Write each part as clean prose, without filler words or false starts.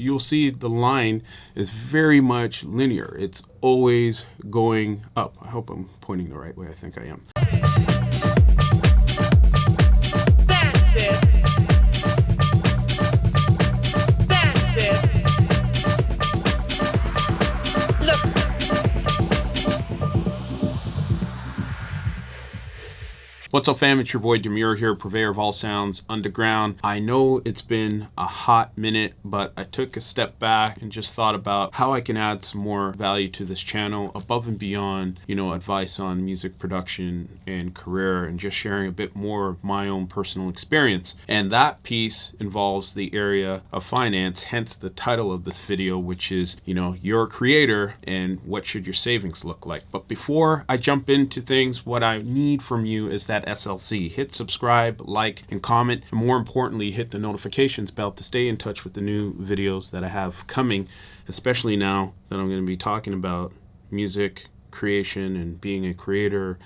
you'll see the line is very much linear. It's always going up. I hope I'm pointing the right way. I think I am. What's up, fam? It's your boy Demuir here, purveyor of all sounds underground. I know it's been a hot minute, but I took a step back and just thought about how I can add some more value to this channel above and beyond, advice on music production and career, and just sharing a bit more of my own personal experience. And that piece involves the area of finance, hence the title of this video, which is, you're a creator and what should your savings look like? But before I jump into things, what I need from you is that SLC. Hit subscribe, like, and comment, and more importantly, hit the notifications bell to stay in touch with the new videos that I have coming, especially now that I'm going to be talking about music creation and being a creator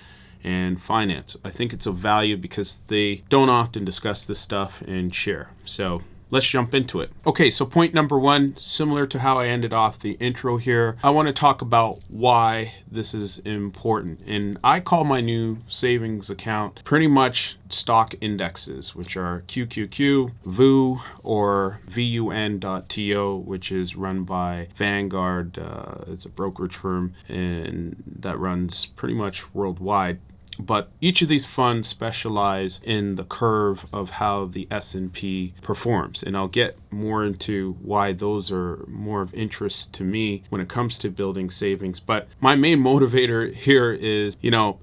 and finance. I think it's of value because they don't often discuss this stuff and share. So let's jump into it. Okay, so point number one, similar to how I ended off the intro here, I want to talk about why this is important. And I call my new savings account pretty much stock indexes, which are QQQ, VU, or VUN.TO, which is run by Vanguard. It's a brokerage firm and that runs pretty much worldwide. But each of these funds specialize in the curve of how the S&P performs. And I'll get more into why those are more of interest to me when it comes to building savings. But my main motivator here is,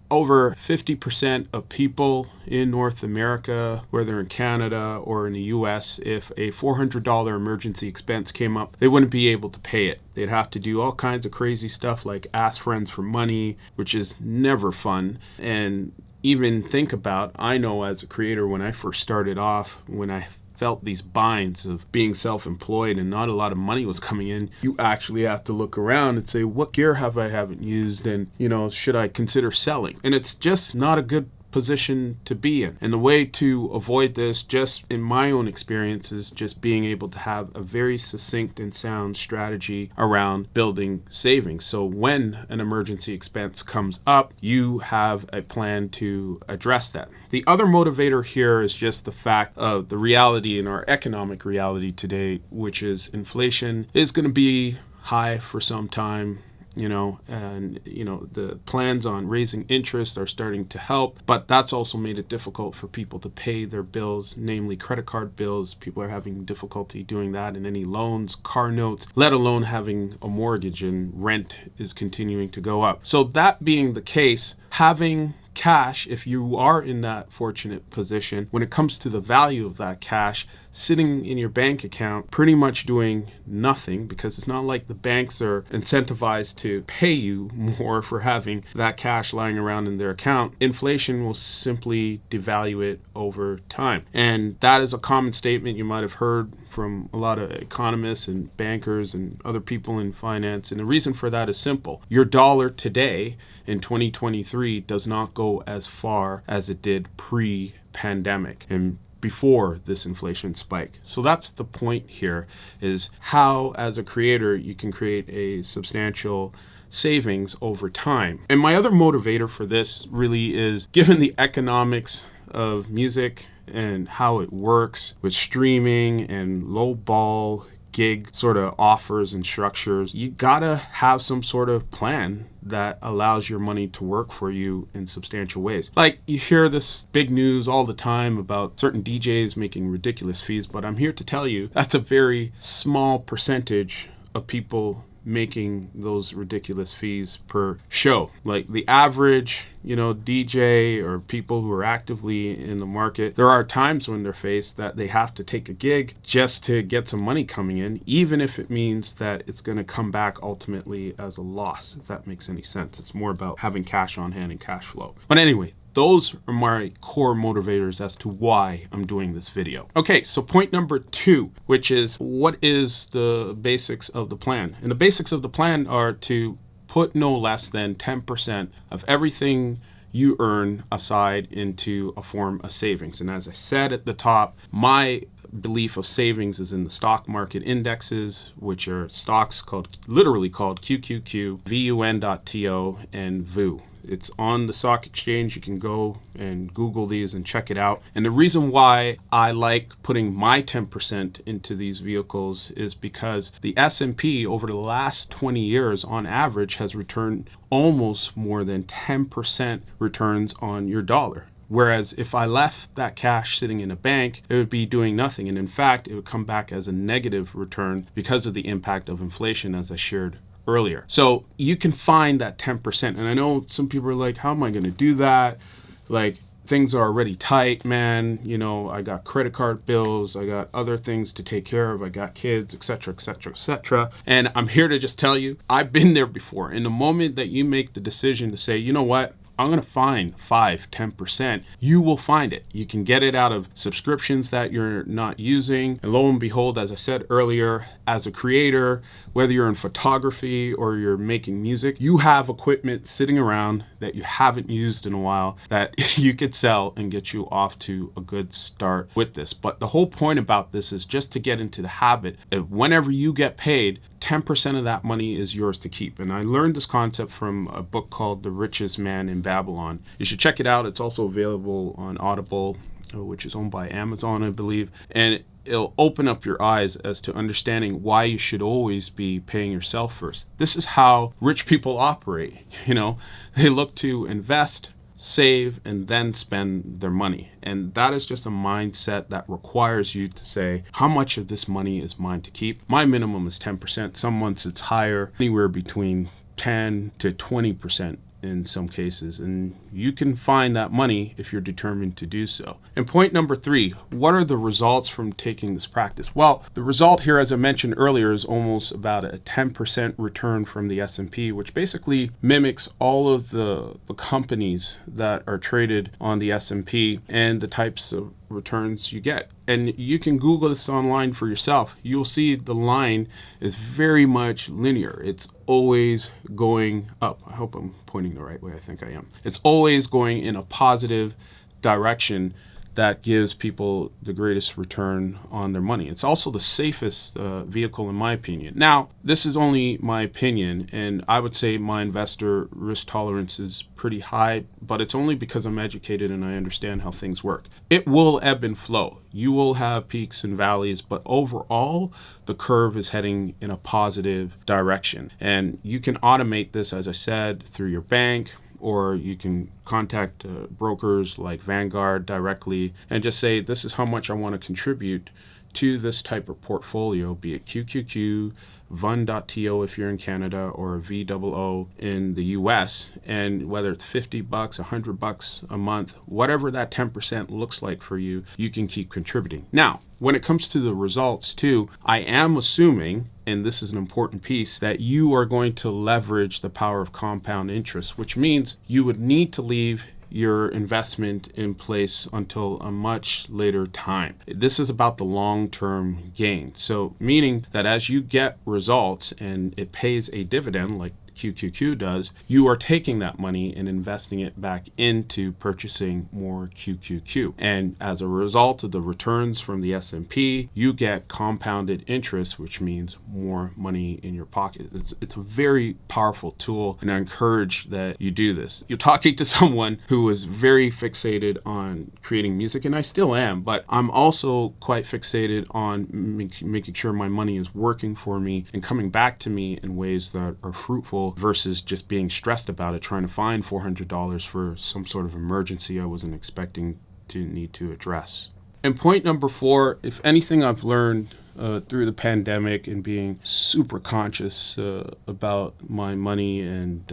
over 50% of people in North America, whether in Canada or in the US, if a $400 emergency expense came up, they wouldn't be able to pay it. They'd have to do all kinds of crazy stuff like ask friends for money, which is never fun. And even think about, I know as a creator, when I first started off, when I felt these binds of being self-employed and not a lot of money was coming in, you actually have to look around and say, what gear have I haven't used? And, should I consider selling? And it's just not a good position to be in. And the way to avoid this, just in my own experience, is just being able to have a very succinct and sound strategy around building savings. So when an emergency expense comes up, you have a plan to address that. The other motivator here is just the fact of the reality in our economic reality today, which is inflation is going to be high for some time. The plans on raising interest are starting to help, but that's also made it difficult for people to pay their bills, namely credit card bills. People are having difficulty doing that, and any loans, car notes, let alone having a mortgage, and rent is continuing to go up. So that being the case, having cash, if you are in that fortunate position, when it comes to the value of that cash sitting in your bank account pretty much doing nothing, because it's not like the banks are incentivized to pay you more for having that cash lying around in their account, inflation will simply devalue it over time. And that is a common statement you might have heard from a lot of economists and bankers and other people in finance. And the reason for that is simple. Your dollar today in 2023 does not go as far as it did pre-pandemic and before this inflation spike. So that's the point here, is how as a creator you can create a substantial savings over time. And my other motivator for this really is, given the economics of music and how it works with streaming and low ball gig sort of offers and structures, you gotta have some sort of plan that allows your money to work for you in substantial ways. Like, you hear this big news all the time about certain DJs making ridiculous fees, but I'm here to tell you that's a very small percentage of people making those ridiculous fees per show. Like the average, DJ or people who are actively in the market, there are times when they're faced that they have to take a gig just to get some money coming in, even if it means that it's going to come back ultimately as a loss, if that makes any sense. It's more about having cash on hand and cash flow. But anyway, those are my core motivators as to why I'm doing this video. Okay, so point number 2, which is, what is the basics of the plan? And the basics of the plan are to put no less than 10% of everything you earn aside into a form of savings. And as I said at the top, my belief of savings is in the stock market indexes, which are stocks literally called QQQ, VUN.TO, and VU. It's on the stock exchange. You can go and Google these and check it out. And the reason why I like putting my 10% into these vehicles is because the S&P over the last 20 years on average has returned almost more than 10% returns on your dollar. Whereas if I left that cash sitting in a bank, it would be doing nothing. And in fact, it would come back as a negative return because of the impact of inflation, as I shared earlier. So you can find that 10%. And I know some people are like, how am I going to do that? Like, things are already tight, man. You know, I got credit card bills. I got other things to take care of. I got kids, etc., etc., etc. And I'm here to just tell you, I've been there before. In the moment that you make the decision to say, you know what, I'm going to find 5-10%, you will find it. You can get it out of subscriptions that you're not using. And lo and behold, as I said earlier, as a creator, whether you're in photography or you're making music, you have equipment sitting around that you haven't used in a while that you could sell and get you off to a good start with this. But the whole point about this is just to get into the habit of whenever you get paid, 10% of that money is yours to keep. And I learned this concept from a book called The Richest Man in Babylon. You should check it out. It's also available on Audible, which is owned by Amazon, I believe. And it'll open up your eyes as to understanding why you should always be paying yourself first. This is how rich people operate. You know, they look to invest, save, and then spend their money. And that is just a mindset that requires you to say, how much of this money is mine to keep? My minimum is 10%. Some months it's higher, anywhere between 10 to 20% in some cases. And you can find that money if you're determined to do so. And point number 3, what are the results from taking this practice? Well, the result here, as I mentioned earlier, is almost about a 10% return from the S&P, which basically mimics all of the companies that are traded on the S&P and the types of returns you get. And you can Google this online for yourself. You'll see the line is very much linear. It's always going up. I hope I'm pointing the right way. I think I am. It's always going in a positive direction that gives people the greatest return on their money. It's also the safest vehicle in my opinion. Now, this is only my opinion, and I would say my investor risk tolerance is pretty high, but it's only because I'm educated and I understand how things work. It will ebb and flow. You will have peaks and valleys, but overall, the curve is heading in a positive direction. And you can automate this, as I said, through your bank, or you can contact brokers like Vanguard directly and just say, this is how much I want to contribute to this type of portfolio, be it QQQ, VUN.TO if you're in Canada, or VOO in the US, and whether it's $50, $100 a month, whatever that 10% looks like for you, you can keep contributing. Now, when it comes to the results too, I am assuming, and this is an important piece, that you are going to leverage the power of compound interest, which means you would need to leave your investment in place until a much later time. This is about the long-term gain. So meaning that as you get results and it pays a dividend like QQQ does, you are taking that money and investing it back into purchasing more QQQ. And as a result of the returns from the S&P, you get compounded interest, which means more money in your pocket. It's a very powerful tool, and I encourage that you do this. You're talking to someone who was very fixated on creating music, and I still am, but I'm also quite fixated on making sure my money is working for me and coming back to me in ways that are fruitful, versus just being stressed about it, trying to find $400 for some sort of emergency I wasn't expecting to need to address. And point number 4, if anything I've learned through the pandemic and being super conscious about my money and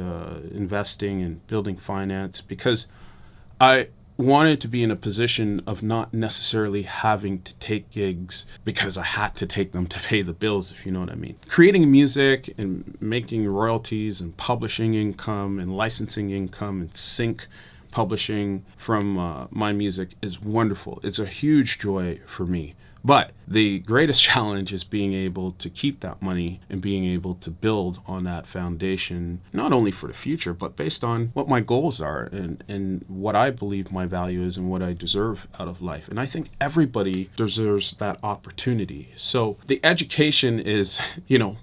investing and building finance, because I wanted to be in a position of not necessarily having to take gigs because I had to take them to pay the bills, if you know what I mean. Creating music and making royalties and publishing income and licensing income and sync publishing from my music is wonderful. It's a huge joy for me. But the greatest challenge is being able to keep that money and being able to build on that foundation, not only for the future, but based on what my goals are and what I believe my value is and what I deserve out of life. And I think everybody deserves that opportunity. So the education is,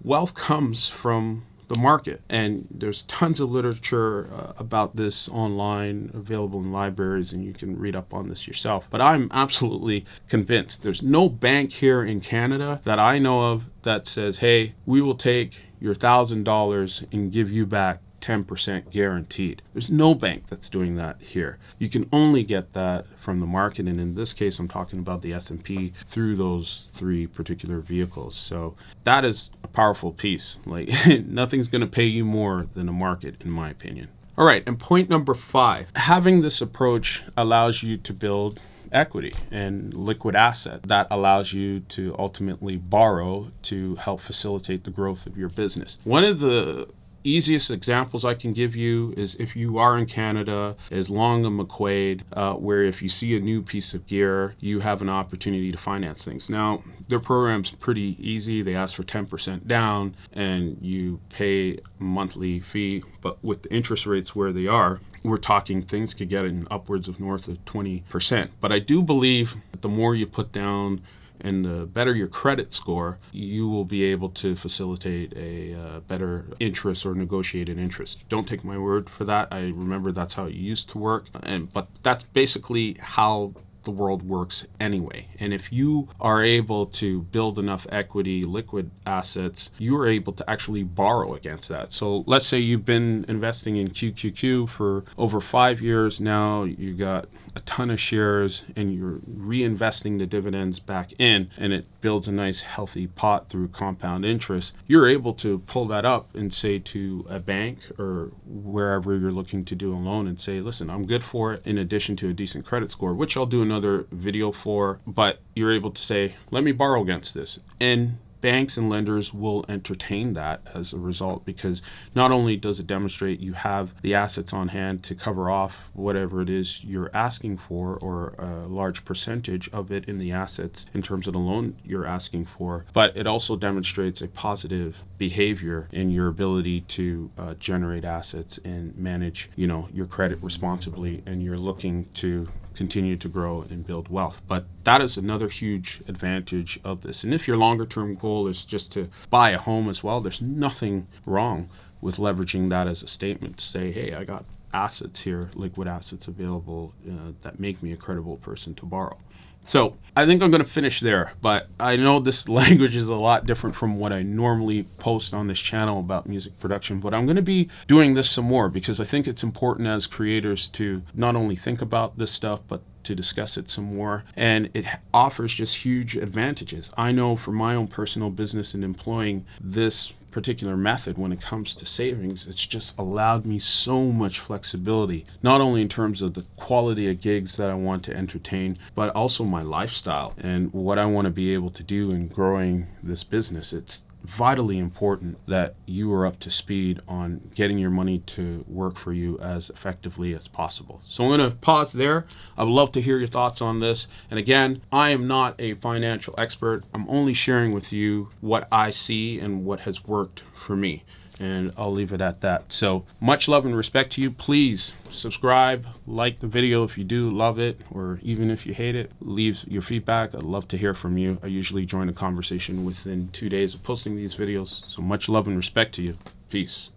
wealth comes from the market, and there's tons of literature about this online, available in libraries, and you can read up on this yourself. But I'm absolutely convinced there's no bank here in Canada that I know of that says, hey, we will take your $1,000 and give you back 10% guaranteed. There's no bank that's doing that here. You can only get that from the market, and in this case I'm talking about the S&P through those 3 particular vehicles. So that is a powerful piece. Like nothing's going to pay you more than the market, in my opinion. All right, and point number 5, having this approach allows you to build equity and liquid asset that allows you to ultimately borrow to help facilitate the growth of your business. One of the easiest examples I can give you is if you are in Canada, is Long and McQuaid, where if you see a new piece of gear, you have an opportunity to finance things. Now, their program's pretty easy. They ask for 10% down and you pay a monthly fee, but with the interest rates where they are, we're talking things could get in upwards of north of 20%. But I do believe that the more you put down and the better your credit score, you will be able to facilitate a better interest or negotiated interest. Don't take my word for that. I remember that's how it used to work, but that's basically how the world works anyway. And if you are able to build enough equity, liquid assets, you are able to actually borrow against that. So let's say you've been investing in QQQ for over 5 years now, you got a ton of shares and you're reinvesting the dividends back in, and it builds a nice healthy pot through compound interest. You're able to pull that up and say to a bank or wherever you're looking to do a loan and say, listen, I'm good for it, in addition to a decent credit score, which I'll do another video for, but you're able to say, let me borrow against this. And banks and lenders will entertain that as a result, because not only does it demonstrate you have the assets on hand to cover off whatever it is you're asking for, or a large percentage of it in the assets in terms of the loan you're asking for, but it also demonstrates a positive behavior in your ability to generate assets and manage, your credit responsibly, and you're looking to continue to grow and build wealth. But that is another huge advantage of this. And if your longer term goal is just to buy a home as well, there's nothing wrong with leveraging that as a statement to say, hey, I got assets here, liquid assets available that make me a credible person to borrow. So I think I'm going to finish there, but I know this language is a lot different from what I normally post on this channel about music production, but I'm going to be doing this some more because I think it's important as creators to not only think about this stuff, but to discuss it some more. And it offers just huge advantages. I know for my own personal business and employing this particular method when it comes to savings, it's just allowed me so much flexibility, not only in terms of the quality of gigs that I want to entertain, but also my lifestyle and what I want to be able to do in growing this business. It's vitally important that you are up to speed on getting your money to work for you as effectively as possible. So I'm going to pause there. I would love to hear your thoughts on this. And again, I am not a financial expert. I'm only sharing with you what I see and what has worked for me. And I'll leave it at that. So much love and respect to you. Please subscribe, like the video if you do love it, or even if you hate it, leave your feedback. I'd love to hear from you. I usually join a conversation within 2 days of posting these videos. So much love and respect to you. Peace.